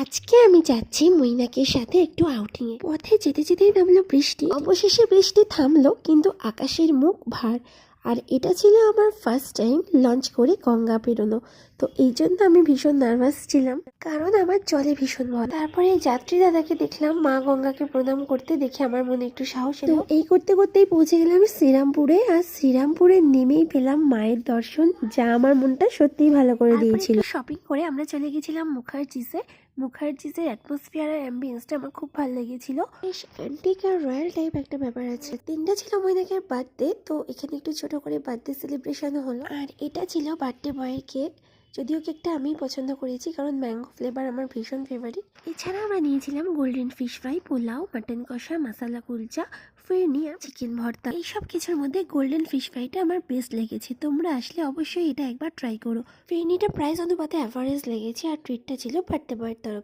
আজকে আমি যাচ্ছি মৈনাকের সাথে একটু আউটিংয়ে। পথে যেতে যেতেই নামলো বৃষ্টি। অবশেষে বৃষ্টি থামলো, কিন্তু আকাশের মুখ ভার। আর এটা ছিল আমার ফার্স্ট টাইম লঞ্চ করে গঙ্গা পেরোনো। তো এই জন্য আমি ভীষণ নার্ভাস ছিলাম, কারণ আমার জলে ভীষণ ভয়। তারপরে যাত্রী দাদাকে দেখলাম মা গঙ্গাকে প্রণাম করতে, দেখে আমার মনে একটু সাহস এলো। এই করতে করতেই পৌঁছে গেলাম শ্রীরামপুরে। আর শ্রীরামপুরে নেমেই পেলাম মায়ের দর্শন, যা আমার মনটা সত্যিই ভালো করে দিয়েছিল। শপিং করে আমরা চলে গেছিলাম মুখার্জিসে। মুখার্জিসের অ্যাটমসফিয়ার আর অ্যাম্বিয়েন্সটা আমার খুব ভালো লেগেছিল। বেশ অ্যান্টিক আর রয়্যাল টাইপ একটা ব্যাপার আছে। দিনটা ছিল মৈনাকের বার্থডে, তো এখানে একটু ছোট করে বার্থডে সেলিব্রেশন হলো। আর এটা ছিল বার্থডে বয়ের কেক। যদিও কেকটা আমি পছন্দ করেছি, কারণ ম্যাঙ্গো ফ্লেভার আমার ভীষণ ফেভারিট। এছাড়া আমরা নিয়েছিলাম golden fish fry, pulao, mutton কষা, মশালা কুলচা, ফিরনি আর চিকেন ভর্তা। এইসব কিছুর মধ্যে গোল্ডেন ফিশ ফ্রাইটা আমার বেস্ট লেগেছে। তোমরা আসলে অবশ্যই এটা একবার ট্রাই করো। ফিরনিটা প্রাইস অনুপাতে অ্যাভারেজ লেগেছে, আর ট্রিটটা ছিল বার্থডে বয়ের তরফ